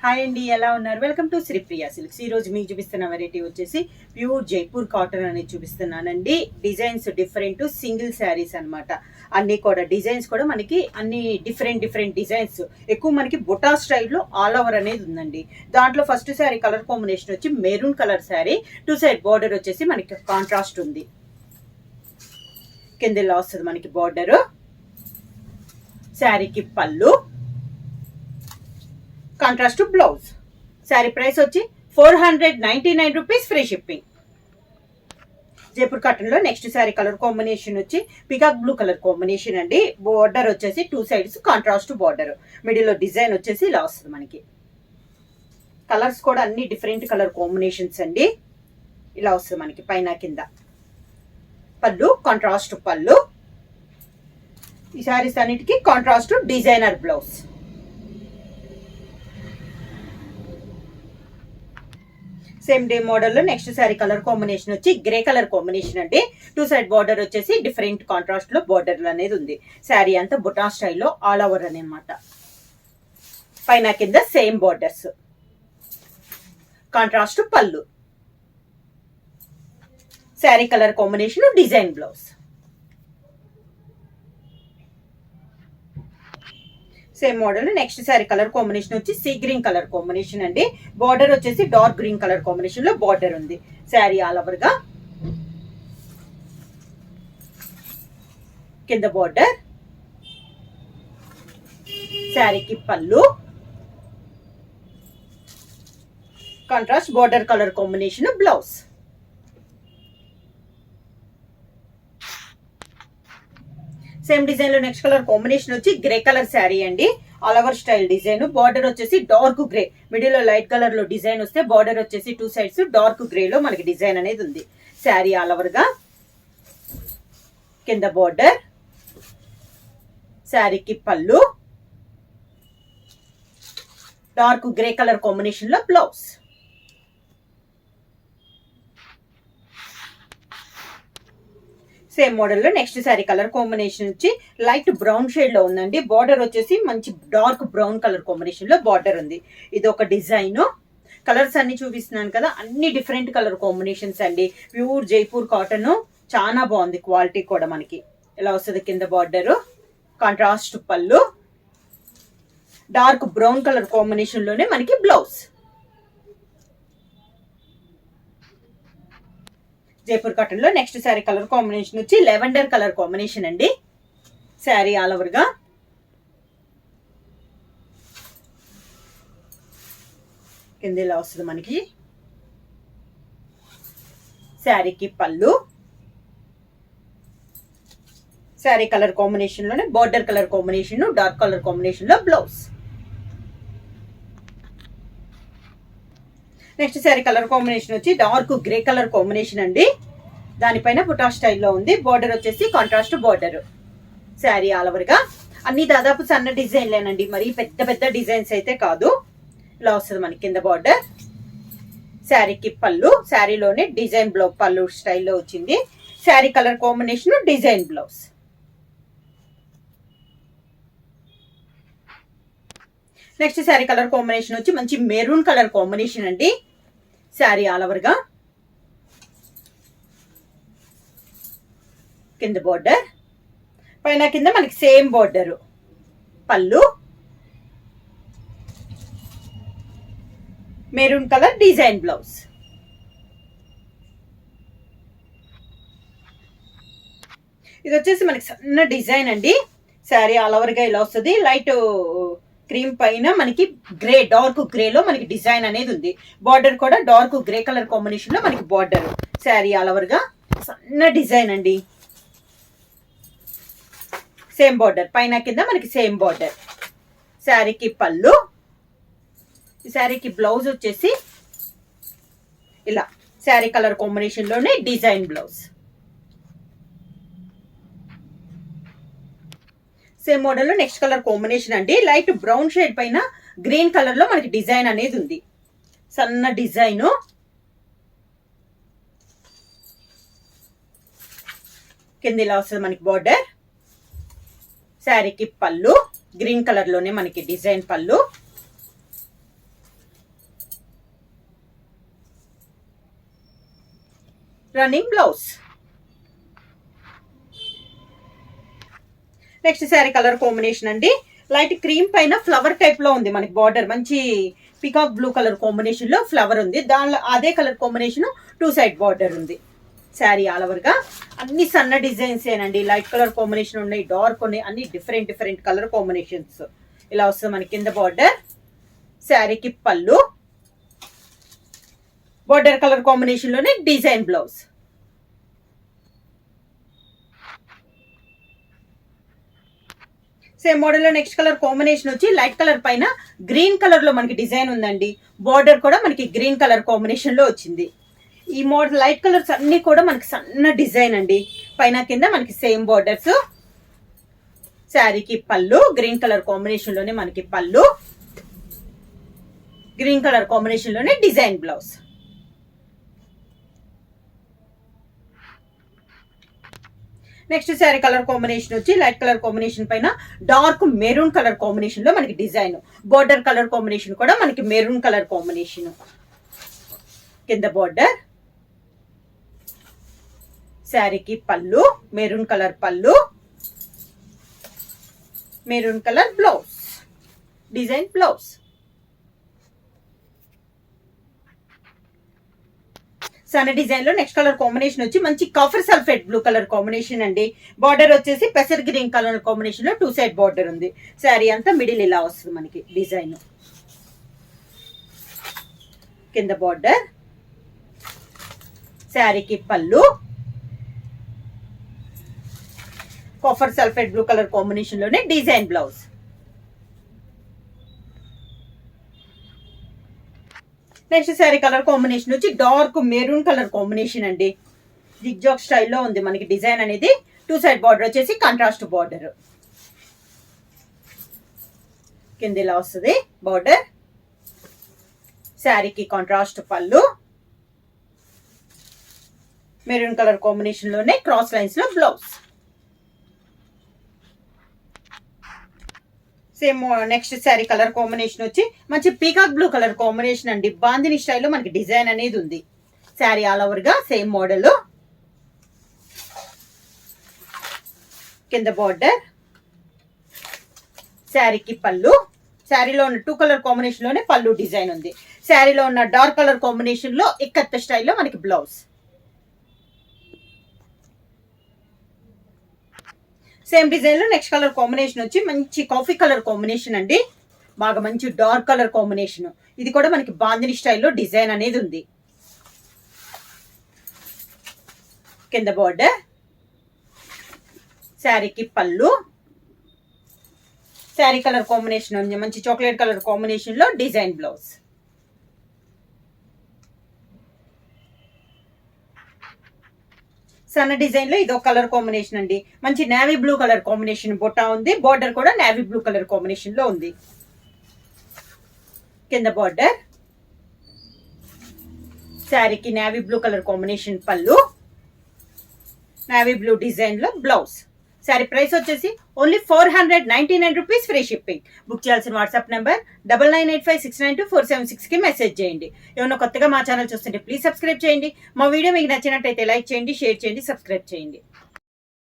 Hi అండి, ఎలా ఉన్నారు? Welcome to Sripriya silks. ఈ రోజు మీకు చూపిస్తున్న వెరైటీ వచ్చేసి ప్యూర్ జైపూర్ కాటన్ అనేది చూపిస్తున్నానండి. డిజైన్స్ డిఫరెంట్ సింగిల్ శారీస్ అన్నమాట. అన్ని కూడా డిజైన్స్ కూడా మనకి అన్ని డిఫరెంట్ డిజైన్స్. ఎక్కువ మనకి బుటా స్టైల్లో ఆల్ ఓవర్ అనేది ఉందండి. దాంట్లో ఫస్ట్ శారీ కలర్ కాంబినేషన్ వచ్చి maroon colour sari, two side border వచ్చేసి మనకి కాంట్రాస్ట్ ఉంది. కింద ఇలా వస్తుంది మనకి బార్డర్. శారీకి పళ్ళు, కాంట్రాస్ట్ బ్లౌజ్. శారీ ప్రైస్ వచ్చి 499 rupees, free shipping. Jaipur cotton లో నెక్స్ట్ శారీ కలర్ కాంబినేషన్ వచ్చి పికాక్ బ్లూ కలర్ కాంబినేషన్ అండి. బోర్డర్ వచ్చేసి two sides contrast border, middle లో డిజైన్ వచ్చేసి ఇలా వస్తుంది మనకి. కలర్స్ కూడా అన్ని డిఫరెంట్ కలర్ కాంబినేషన్స్ అండి. ఇలా వస్తుంది మనకి పైన కింద. పళ్ళు కాంట్రాస్ట్ పళ్ళు. ఈ శారీస్ అన్నిటికీ contrast designer blouse. Same day model లో నెక్స్ట్ శారీ కలర్ కాంబినేషన్ వచ్చి గ్రే కలర్ కాంబినేషన్ అండి. టూ సైడ్ బార్డర్ వచ్చేసి డిఫరెంట్ కాంట్రాస్ట్ లో బార్డర్ అనేది ఉంది. శారీ అంతా బుటా స్టైల్లో ఆల్ ఓవర్ అనమాట. పైన కింద సేమ్ బార్డర్స్, కాంట్రాస్ట్ పళ్ళు. Sari colour combination design blouse. Same model next sari colour combination వచ్చి సీ గ్రీన్ కలర్ కాంబినేషన్ అండి. బార్డర్ వచ్చేసి డార్క్ గ్రీన్ కలర్ కాంబినేషన్ లో బార్డర్ ఉంది. శారీ ఆల్ ఓవర్ గా కింద బార్డర్. శారీకి పళ్ళు, contrast border colour combination blouse. Same design లో నెక్స్ట్ కలర్ కాంబినేషన్ వచ్చి గ్రే కలర్ శారీ అండి. All over style design. Border వచ్చేసి డార్క్ గ్రే, మిడిల్ లో లైట్ కలర్ లో డిజైన్ వస్తే బార్డర్ వచ్చేసి టూ సైడ్స్ డార్క్ గ్రే లో మనకి డిజైన్ అనేది ఉంది. శారీ ఆల్ ఓవర్ గా కింద బార్డర్. శారీకి పళ్ళు, డార్క్ గ్రే కలర్ కాంబినేషన్ లో బ్లౌజ్. సేమ్ మోడల్ లో నెక్స్ట్ శారీ కలర్ కాంబినేషన్ వచ్చి లైట్ బ్రౌన్ షేడ్ లో ఉందండి. బార్డర్ వచ్చేసి మంచి డార్క్ బ్రౌన్ కలర్ కాంబినేషన్ లో బార్డర్ ఉంది. ఇది ఒక డిజైన్. కలర్స్ అన్ని చూపిస్తున్నాను కదా, అన్ని డిఫరెంట్ కలర్ కాంబినేషన్స్ అండి. ప్యూర్ జైపూర్ కాటన్, చాలా బాగుంది. క్వాలిటీ కూడా మనకి ఇలా వస్తుంది. కింద బార్డర్, కాంట్రాస్ట్ పళ్ళు, డార్క్ బ్రౌన్ కలర్ కాంబినేషన్ లోనే మనకి బ్లౌజ్. జైపూర్ కాటన్ లో నెక్స్ట్ శారీ కలర్ కాంబినేషన్ వచ్చి లెవెండర్ కలర్ కాంబినేషన్ అండి. శారీ ఆల్ ఓవర్ గా కింద ఇలా వస్తుంది మనకి. శారీకి పళ్ళు, శారీ కలర్ కాంబినేషన్ లోనే border colour combination, dark colour combination లో blouse. Next sari colour combination వచ్చి డార్క్ గ్రే కలర్ కాంబినేషన్ అండి. దానిపైన బుటా స్టైల్లో ఉంది. బార్డర్ వచ్చేసి contrast border. Sari all over గా అన్ని దాదాపు సన్న డిజైన్లేనండి, మరి పెద్ద డిజైన్స్ అయితే కాదు. ఇలా వస్తుంది మనకి కింద బార్డర్. శారీకి పళ్ళు, శారీలోనే డిజైన్ బ్లౌజ్ పళ్ళు స్టైల్లో వచ్చింది. Sari colour combination design blouse. Next sari colour combination వచ్చి మంచి మెరూన్ కలర్ కాంబినేషన్ అండి. శారీ ఆల్ ఓవర్ గా కింద బార్డర్, పైన కింద మనకి సేమ్ బార్డర్. పళ్ళు మెరూన్ కలర్ డిజైన్ బ్లౌజ్. ఇది వచ్చేసి మనకి సన్న డిజైన్ అండి. శారీ ఆల్ ఓవర్ గా ఇలా వస్తుంది. లైట్ క్రీమ్ పైన మనకి గ్రే, డార్క్ గ్రే లో మనకి డిజైన్ అనేది ఉంది. బార్డర్ కూడా డార్క్ గ్రే కలర్ కాంబినేషన్ లో మనకి బార్డర్. శారీ ఆల్ ఓవర్ గా సన్న డిజైన్ అండి. సేమ్ బార్డర్, పైన కింద మనకి సేమ్ బార్డర్. శారీకి పళ్ళు, ఈ శారీకి బ్లౌజ్ వచ్చేసి ఇలా శారీ కలర్ కాంబినేషన్ లోనే డిజైన్ బ్లౌజ్. సేమ్ మోడల్ లో నెక్స్ట్ కలర్ కాంబినేషన్ అండి. లైట్ బ్రౌన్ షేడ్ పైన గ్రీన్ కలర్ లో మనకి డిజైన్ అనేది ఉంది. సన్న డిజైన్. కింద ఇలా వస్తుంది మనకి బార్డర్. శారీకి పళ్ళు గ్రీన్ కలర్ లోనే మనకి డిజైన్ పళ్ళు. Running blouse. Next sari colour combination అండి, లైట్ క్రీమ్ పైన ఫ్లవర్ టైప్ లో ఉంది మనకి బార్డర్. మంచి పికాక్ బ్లూ కలర్ కాంబినేషన్ లో ఫ్లవర్ ఉంది, దానిలో అదే కలర్ కాంబినేషన్ 2 సైడ్ బార్డర్ ఉంది. శారీ ఆల్ ఓవర్ గా అన్ని సన్న డిజైన్స్ ఏనండి. లైట్ కలర్ కాంబినేషన్ ఉన్నాయి, డార్క్ ఉన్నాయి, అన్ని డిఫరెంట్ డిఫరెంట్ కలర్ కాంబినేషన్స్. ఇలా వస్తుంది మనకి కింద బార్డర్. శారీకి పళ్ళు, బార్డర్ కలర్ కాంబినేషన్ లోనే డిజైన్ బ్లౌజ్. సేమ్ మోడల్ లో నెక్స్ట్ కలర్ కాంబినేషన్ వచ్చి లైట్ కలర్ పైన గ్రీన్ కలర్ లో మనకి డిజైన్ ఉందండి. బార్డర్ కూడా మనకి గ్రీన్ కలర్ కాంబినేషన్ లో వచ్చింది. ఈ మోడల్ లైట్ కలర్స్ అన్ని కూడా మనకి సన్న డిజైన్ అండి, పైన కింద మనకి సేమ్ బార్డర్స్. శారీకి పళ్ళు, గ్రీన్ కలర్ కాంబినేషన్ లోనే మనకి పళ్ళు, గ్రీన్ కలర్ కాంబినేషన్ లోనే design blouse. Next sari colour combination వచ్చి లైట్ కలర్ కాంబినేషన్ పైన డార్క్ మెరూన్ కలర్ కాంబినేషన్ లో మనకి డిజైన్. బార్డర్ కలర్ కాంబినేషన్ కూడా మనకి మెరూన్ కలర్ కాంబినేషన్. కింద బార్డర్. శారీకి పళ్ళు, మెరూన్ కలర్ పళ్ళు, maroon colour blouse, design blouse. సన్న డిజైన్ లో నెక్స్ట్ కలర్ కాంబినేషన్ వచ్చి మంచి copper sulphate blue colour combination అండి. బార్డర్ వచ్చేసి పెసర్ గ్రీన్ కలర్ కాంబినేషన్ లో 2 సైడ్ బార్డర్ ఉంది. శారీ అంతా మిడిల్ ఇలా వస్తుంది మనకి డిజైన్. కింద బార్డర్. శారీకి పళ్ళు, copper sulphate blue colour combination లోనే design blouse. Next sari colour combination వచ్చి డార్క్ మెరూన్ కలర్ కాంబినేషన్ అండి. జిగ్జాగ్ స్టైల్లో ఉంది మనకి డిజైన్ అనేది. 2 సైడ్ బార్డర్ వచ్చేసి కాంట్రాస్ట్ బార్డర్. కింద ఇలా వస్తుంది బార్డర్. శారీకి కాంట్రాస్ట్ పళ్ళు, మెరూన్ కలర్ కాంబినేషన్ లోనే క్రాస్ లైన్స్ లో blouse. Same next sari colour combination వచ్చి మంచి పీకాక్ బ్లూ కలర్ కాంబినేషన్ అండి. బాందిని స్టైల్లో మనకి డిజైన్ అనేది ఉంది. శారీ ఆల్ ఓవర్ గా సేమ్ మోడల్. కింద బార్డర్. శారీకి పళ్ళు, శారీలో ఉన్న 2 కలర్ కాంబినేషన్ లోనే పళ్ళు డిజైన్ ఉంది. శారీలో ఉన్న డార్క్ కలర్ కాంబినేషన్ లో ఇక్కత్త స్టైల్లో మనకి బ్లౌజ్. సేమ్ డిజైన్ లో నెక్స్ట్ కలర్ కాంబినేషన్ వచ్చి మంచి కాఫీ కలర్ కాంబినేషన్ అండి. బాగా మంచి డార్క్ కలర్ కాంబినేషన్. ఇది కూడా మనకి బాందిని స్టైల్లో డిజైన్ అనేది ఉంది. కింద బార్డర్. శారీకి పళ్ళు, శారీ కలర్ కాంబినేషన్ ఉంది మంచి చాక్లెట్ కలర్ కాంబినేషన్ లో డిజైన్ బ్లౌజ్. సన్న డిజైన్ లో ఇదో కలర్ కాంబినేషన్ అండి. మంచి navy blue colour combination Botta ఉంది. బార్డర్ కూడా నేవీ బ్లూ కలర్ కాంబినేషన్ లో ఉంది. కింద బార్డర్. శారీకి నేవీ బ్లూ కలర్ కాంబినేషన్ పళ్ళు, నేవీ బ్లూ డిజైన్ లో బ్లౌజ్. శారీ ప్రైస్ వచ్చేసి only 499 rupees, free shipping. Book చేయాల్సిన వాట్సాప్ నెంబర్ 9985692476 కి మెసేజ్ చేయండి. ఏమన్నా కొత్తగా మా ఛానల్ చూస్తుంటే ప్లీజ్ సబ్స్క్రైబ్ చేయండి. మా వీడియో మీకు నచ్చినట్టయితే లైక్ చేయండి, షేర్ చేయండి, సబ్స్క్రైబ్ చేయండి.